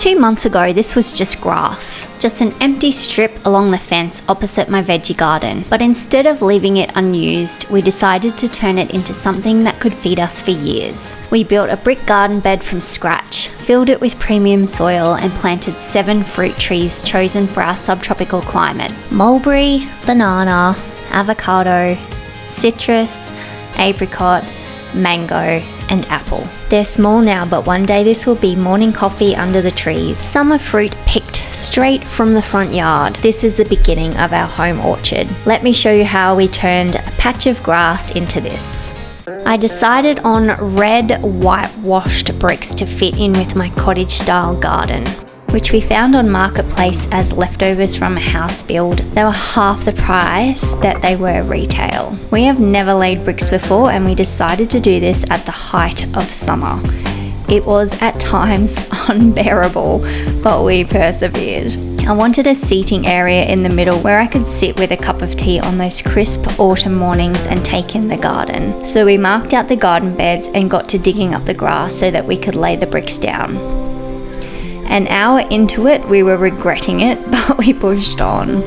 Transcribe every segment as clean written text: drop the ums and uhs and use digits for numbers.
2 months ago, this was just grass, just an empty strip along the fence opposite my veggie garden. But instead of leaving it unused, we decided to turn it into something that could feed us for years. We built a brick garden bed from scratch, filled it with premium soil and planted 7 fruit trees chosen for our subtropical climate: mulberry, banana, avocado, citrus, apricot, mango, and apple. They're small now, but one day this will be morning coffee under the trees. Summer fruit picked straight from the front yard. This is the beginning of our home orchard. Let me show you how we turned a patch of grass into this. I decided on red whitewashed bricks to fit in with my cottage style garden, which we found on Marketplace as leftovers from a house build. They were half the price that they were retail. We have never laid bricks before, and we decided to do this at the height of summer. It was at times unbearable, but we persevered. I wanted a seating area in the middle where I could sit with a cup of tea on those crisp autumn mornings and take in the garden. So we marked out the garden beds and got to digging up the grass so that we could lay the bricks down. An hour into it, we were regretting it, but we pushed on.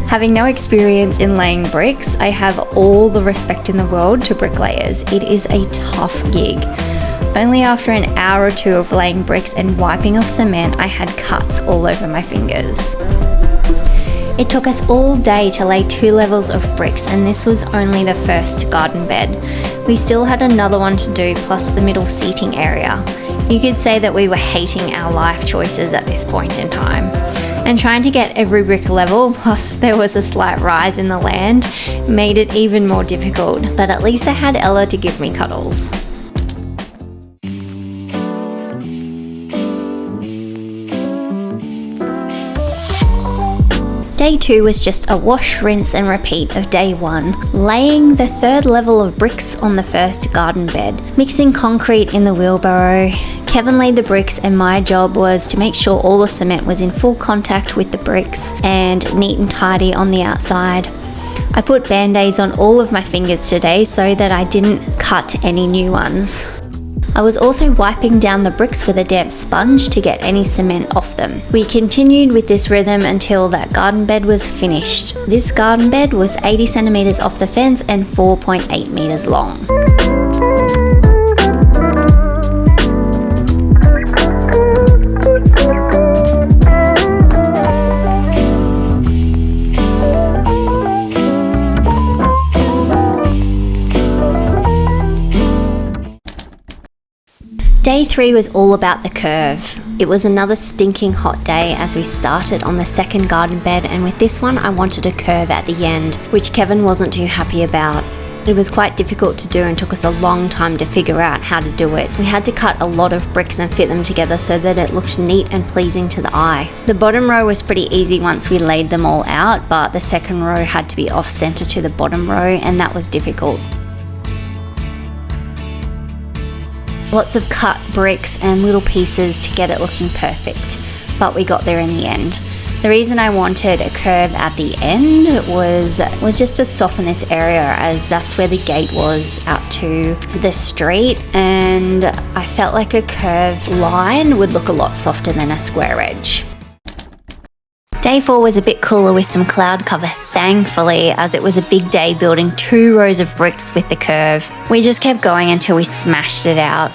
Having no experience in laying bricks, I have all the respect in the world to bricklayers. It is a tough gig. Only after an hour or two of laying bricks and wiping off cement, I had cuts all over my fingers. It took us all day to lay 2 levels of bricks, and this was only the first garden bed. We still had another one to do, plus the middle seating area. You could say that we were hating our life choices at this point in time. And trying to get every brick level, plus there was a slight rise in the land, made it even more difficult, but at least I had Ella to give me cuddles. Day 2 was just a wash, rinse and repeat of day 1, laying the 3rd level of bricks on the first garden bed, mixing concrete in the wheelbarrow. Kevin laid the bricks and my job was to make sure all the cement was in full contact with the bricks and neat and tidy on the outside. I put band-aids on all of my fingers today so that I didn't cut any new ones. I was also wiping down the bricks with a damp sponge to get any cement off them. We continued with this rhythm until that garden bed was finished. This garden bed was 80 centimeters off the fence and 4.8 meters long. Day 3 was all about the curve. It was another stinking hot day as we started on the second garden bed, and with this one I wanted a curve at the end, which Kevin wasn't too happy about. It was quite difficult to do and took us a long time to figure out how to do it. We had to cut a lot of bricks and fit them together so that it looked neat and pleasing to the eye. The bottom row was pretty easy once we laid them all out, but the second row had to be off center to the bottom row, and that was difficult. Lots of cut bricks and little pieces to get it looking perfect, but we got there in the end. The reason I wanted a curve at the end was just to soften this area, as that's where the gate was out to the street, and I felt like a curved line would look a lot softer than a square edge. Day 4 was a bit cooler with some cloud cover, thankfully, as it was a big day building 2 rows of bricks with the curve. We just kept going until we smashed it out.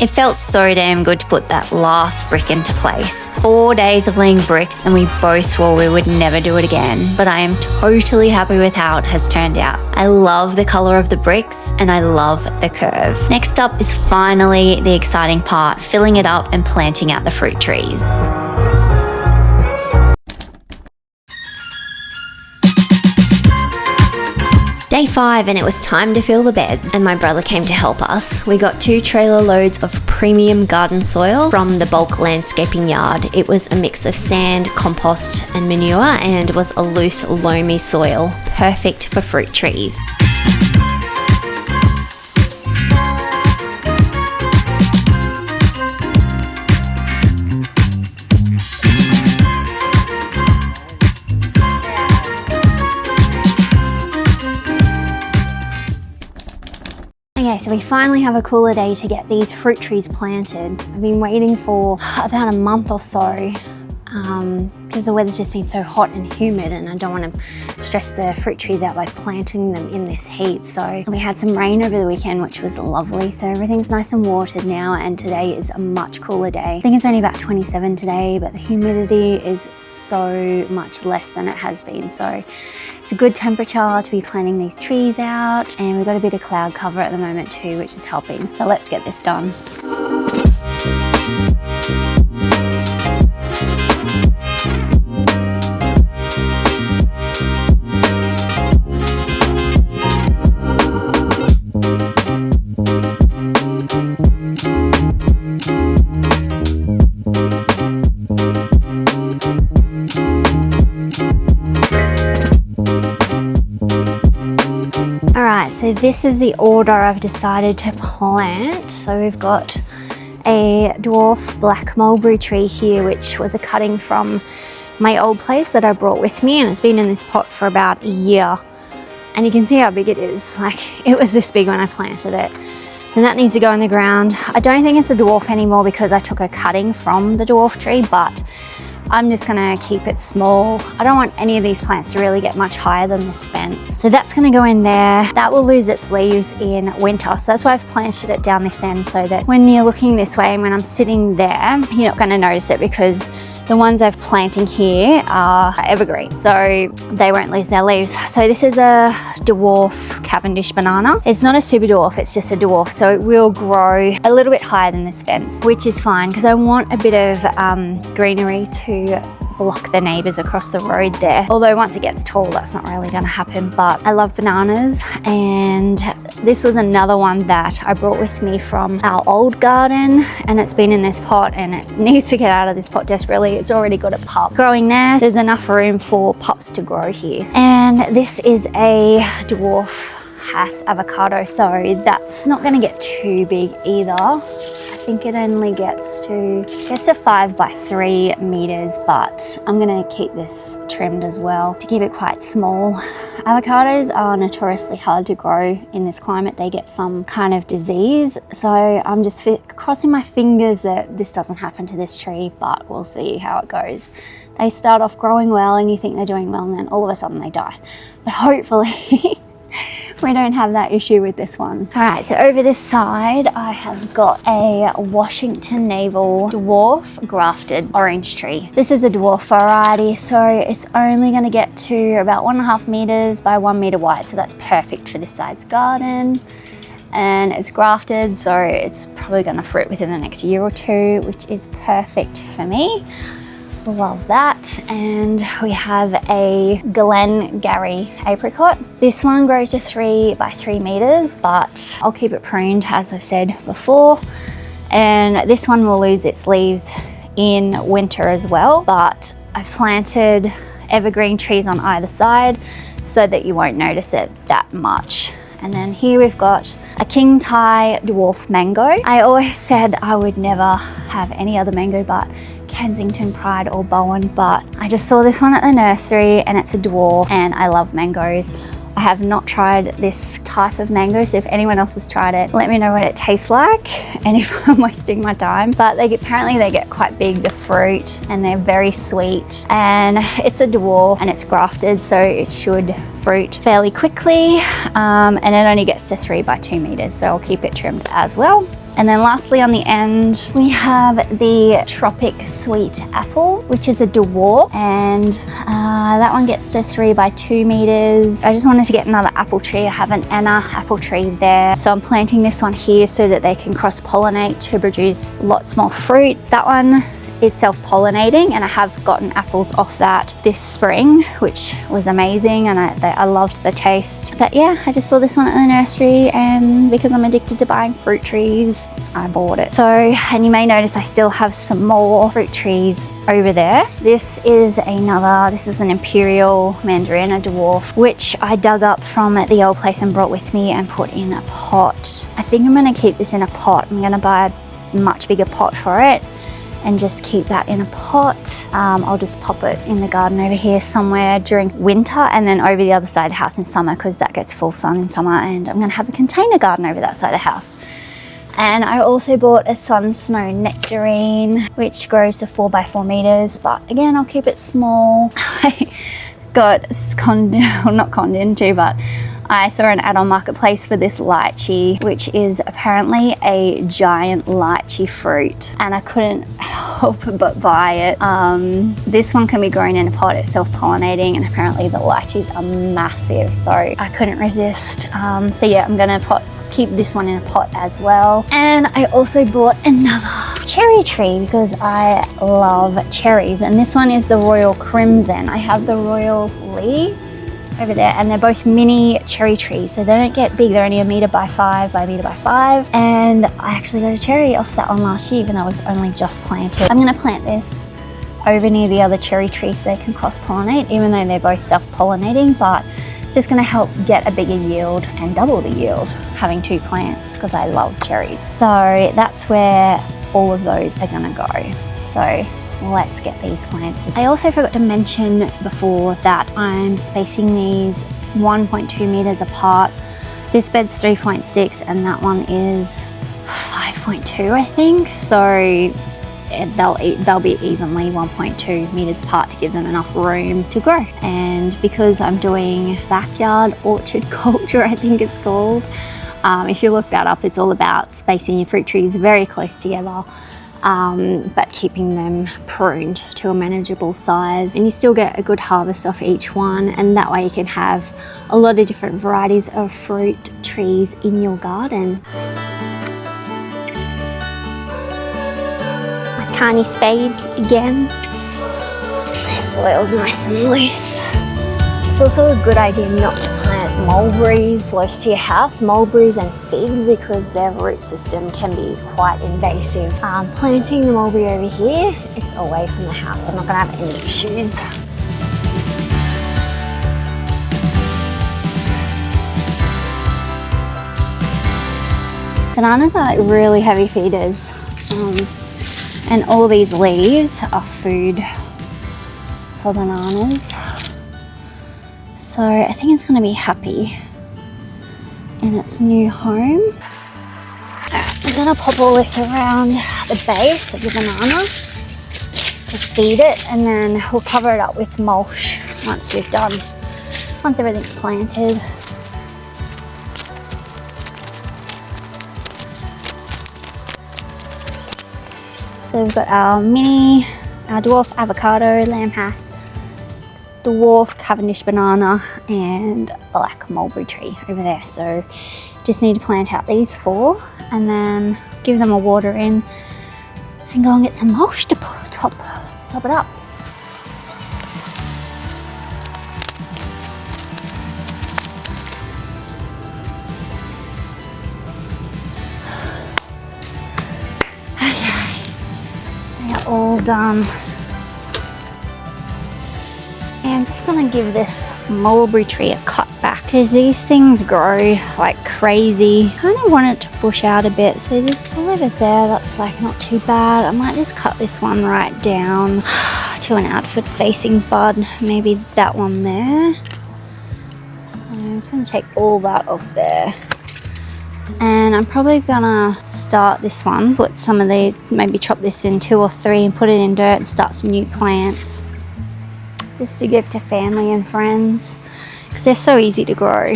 It felt so damn good to put that last brick into place. 4 days of laying bricks and we both swore we would never do it again, but I am totally happy with how it has turned out. I love the colour of the bricks and I love the curve. Next up is finally the exciting part, filling it up and planting out the fruit trees. Day 5 and it was time to fill the beds, and my brother came to help us. We got 2 trailer loads of premium garden soil from the bulk landscaping yard. It was a mix of sand, compost and manure and was a loose, loamy soil, perfect for fruit trees. Okay, so we finally have a cooler day to get these fruit trees planted. I've been waiting for about a month or so because the weather's just been so hot and humid and I don't want to stress the fruit trees out by planting them in this heat. So we had some rain over the weekend, which was lovely. So everything's nice and watered now, and today is a much cooler day. I think it's only about 27 today, but the humidity is so much less than it has been. So it's a good temperature to be planting these trees out, and we've got a bit of cloud cover at the moment too, which is helping. So let's get this done. Alright, so this is the order I've decided to plant. So we've got a dwarf black mulberry tree here, which was a cutting from my old place that I brought with me, and it's been in this pot for about a year. And you can see how big it is. Like, it was this big when I planted it. So that needs to go in the ground. I don't think it's a dwarf anymore because I took a cutting from the dwarf tree, but I'm just gonna keep it small. I don't want any of these plants to really get much higher than this fence. So that's gonna go in there. That will lose its leaves in winter. So that's why I've planted it down this end, so that when you're looking this way and when I'm sitting there, you're not gonna notice it, because the ones I've planting here are evergreen, so they won't lose their leaves. So this is a dwarf Cavendish banana. It's not a super dwarf, it's just a dwarf. So it will grow a little bit higher than this fence, which is fine because I want a bit of greenery to block the neighbours across the road there. Although once it gets tall, that's not really going to happen. But I love bananas, and this was another one that I brought with me from our old garden, and it's been in this pot and it needs to get out of this pot desperately. It's already got a pup growing there. There's enough room for pups to grow here. And this is a dwarf Hass avocado, so that's not going to get too big either. I think it only gets to 5 by 3 meters, but I'm gonna keep this trimmed as well to keep it quite small. Avocados are notoriously hard to grow in this climate. They get some kind of disease, so I'm just crossing my fingers that this doesn't happen to this tree, but we'll see how it goes. They start off growing well and you think they're doing well, and then all of a sudden they die. But hopefully we don't have that issue with this one. All right, so over this side, I have got a Washington Navel dwarf grafted orange tree. This is a dwarf variety, so it's only gonna get to about 1.5 meters by 1 meter wide. So that's perfect for this size garden. And it's grafted, so it's probably gonna fruit within the next year or two, which is perfect for me. Love that. And we have a Glengarry apricot. This one grows to 3 by 3 meters, but I'll keep it pruned, as I've said before. And this one will lose its leaves in winter as well, but I've planted evergreen trees on either side so that you won't notice it that much. And then here we've got a King Thai dwarf mango. I always said I would never have any other mango but Kensington Pride or Bowen, but I just saw this one at the nursery and it's a dwarf, and I love mangoes. I have not tried this type of mango, so if anyone else has tried it, let me know what it tastes like and if I'm wasting my time. But apparently they get quite big, the fruit, and they're very sweet. And it's a dwarf and it's grafted, so it should fruit fairly quickly. And it only gets to 3 by 2 meters, so I'll keep it trimmed as well. And then lastly on the end, we have the Tropic Sweet Apple, which is a dwarf, and that one gets to 3 by 2 meters. I just wanted to get another apple tree. I have an Anna apple tree there. So I'm planting this one here so that they can cross-pollinate to produce lots more fruit. That one is self-pollinating, and I have gotten apples off that this spring, which was amazing, and I loved the taste. But yeah, I just saw this one at the nursery, and because I'm addicted to buying fruit trees, I bought it. So, and you may notice I still have some more fruit trees over there. This is an imperial mandarin, a dwarf, which I dug up from the old place and brought with me and put in a pot. I think I'm gonna keep this in a pot. I'm gonna buy a much bigger pot for it and just keep that in a pot. I'll just pop it in the garden over here somewhere during winter, and then over the other side of the house in summer, because that gets full sun in summer, and I'm gonna have a container garden over that side of the house. And I also bought a sun snow nectarine, which grows to 4 by 4 meters, but again, I'll keep it small. I got not conned into, but I saw an ad on Marketplace for this lychee, which is apparently a giant lychee fruit, and I couldn't help but buy it. This one can be grown in a pot, it's self-pollinating, and apparently the lychees are massive, so I couldn't resist. So yeah, I'm gonna keep this one in a pot as well. And I also bought another cherry tree because I love cherries, and this one is the Royal Crimson. I have the Royal Lee over there, and they're both mini cherry trees, so they don't get big. They're only 1 meter by 5 by 1 meter by 5, and I actually got a cherry off that one last year, even though it was only just planted. I'm gonna plant this over near the other cherry trees so they can cross-pollinate, even though they're both self-pollinating, but it's just gonna help get a bigger yield and double the yield having 2 plants, because I love cherries. So that's where all of those are gonna go. So let's get these plants. I also forgot to mention before that I'm spacing these 1.2 meters apart. This bed's 3.6 and that one is 5.2, I think. So they'll be evenly 1.2 meters apart to give them enough room to grow. And because I'm doing backyard orchard culture, I think it's called. If you look that up, it's all about spacing your fruit trees very close together, but keeping them pruned to a manageable size, and you still get a good harvest off each one, and that way you can have a lot of different varieties of fruit trees in your garden. My tiny spade again. This soil's nice and loose. It's also a good idea not to plant mulberries close to your house, mulberries and figs, because their root system can be quite invasive. Planting the mulberry over here, it's away from the house, so I'm not gonna have any issues. Bananas are like really heavy feeders, and all these leaves are food for bananas. So I think it's going to be happy in its new home. I'm going to pop all this around the base of the banana to feed it, and then we'll cover it up with mulch once everything's planted. So we've got our dwarf avocado, lambhass, dwarf Cavendish banana, and black mulberry tree over there. So just need to plant out these 4 and then give them a water in and go and get some mulch to top it up. Okay, they are all done. I'm just gonna give this mulberry tree a cut back because these things grow like crazy. Kind of want it to bush out a bit, so there's still over there, that's like not too bad. I might just cut this one right down to an outward facing bud, maybe that one there. So I'm just gonna take all that off there. And I'm probably gonna start this one, put some of these, maybe chop this in 2 or 3 and put it in dirt and start some new plants. Just to give to family and friends, because they're so easy to grow.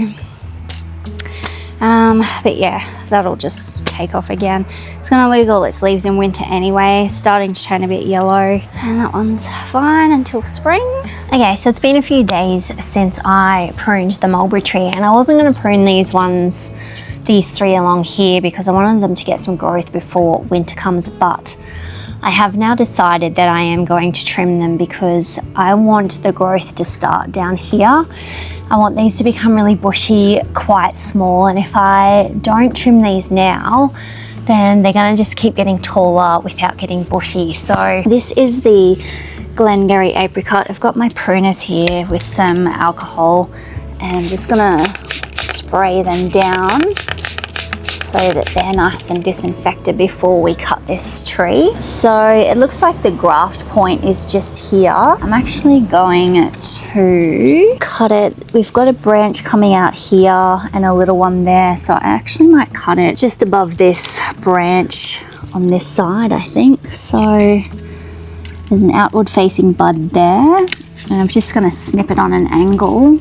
But yeah, that'll just take off again. It's gonna lose all its leaves in winter anyway. It's starting to turn a bit yellow, and that one's fine until spring. Okay, so it's been a few days since I pruned the mulberry tree, and I wasn't gonna prune these three along here because I wanted them to get some growth before winter comes, but I have now decided that I am going to trim them because I want the growth to start down here. I want these to become really bushy, quite small, and if I don't trim these now, then they're gonna just keep getting taller without getting bushy. So this is the Glenberry apricot. I've got my pruners here with some alcohol, and I'm just gonna spray them down so that they're nice and disinfected before we cut this tree. So it looks like the graft point is just here. I'm actually going to cut it. We've got a branch coming out here and a little one there, so I actually might cut it just above this branch on this side, I think. So there's an outward facing bud there, and I'm just going to snip it on an angle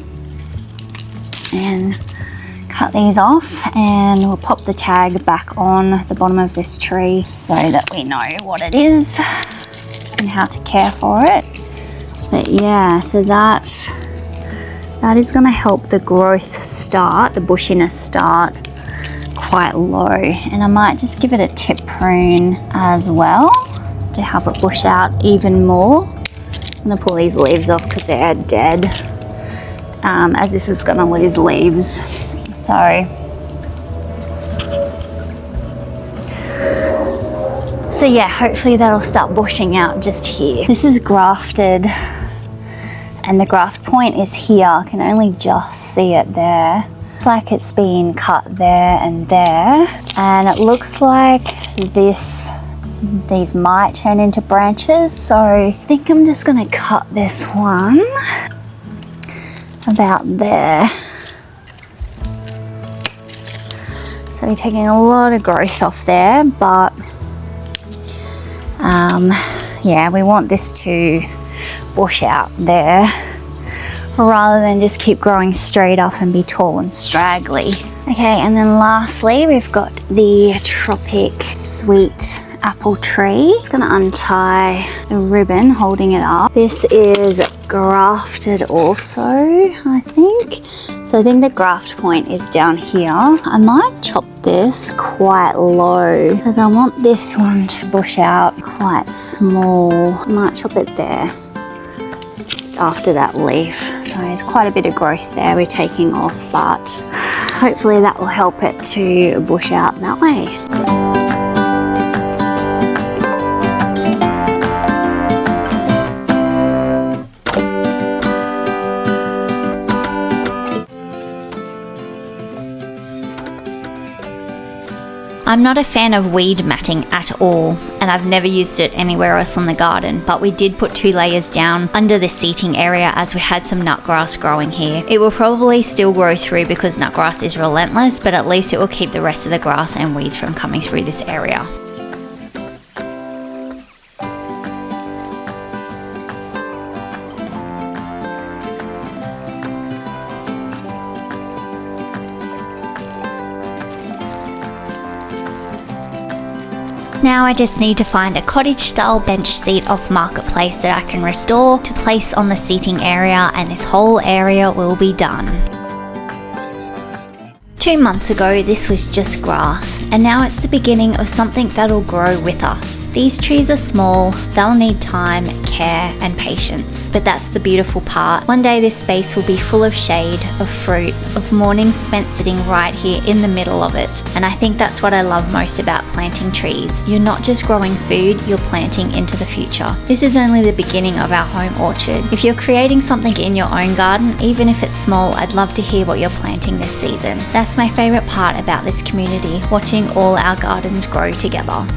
and cut these off, and we'll pop the tag back on the bottom of this tree so that we know what it is and how to care for it. But yeah, so that is going to help the growth start, the bushiness start quite low, and I might just give it a tip prune as well to help it bush out even more. I'm going to pull these leaves off because they're dead, as this is going to lose leaves. So yeah, hopefully that'll start bushing out just here. This is grafted, and the graft point is here. I can only just see it there. It's like it's been cut there and there, and it looks like these might turn into branches. So I think I'm just gonna cut this one about there. So we're taking a lot of growth off there, but yeah, we want this to bush out there rather than just keep growing straight up and be tall and straggly. Okay, and then lastly, we've got the tropic sweet apple tree. It's gonna untie the ribbon holding it up. This is grafted also, I think. So I think the graft point is down here. I might chop this quite low because I want this one to bush out quite small. I might chop it there, just after that leaf. So there's quite a bit of growth there we're taking off, but hopefully that will help it to bush out that way. I'm not a fan of weed matting at all, and I've never used it anywhere else in the garden, but we did put 2 layers down under the seating area as we had some nutgrass growing here. It will probably still grow through because nutgrass is relentless, but at least it will keep the rest of the grass and weeds from coming through this area. Now I just need to find a cottage style bench seat off Marketplace that I can restore to place on the seating area, and this whole area will be done. 2 months ago this was just grass, and now it's the beginning of something that'll grow with us. These trees are small, they'll need time, care and patience, but that's the beautiful part. One day this space will be full of shade, of fruit, of mornings spent sitting right here in the middle of it. And I think that's what I love most about planting trees. You're not just growing food, you're planting into the future. This is only the beginning of our home orchard. If you're creating something in your own garden, even if it's small, I'd love to hear what you're planting this season. That's my favourite part about this community, watching all our gardens grow together.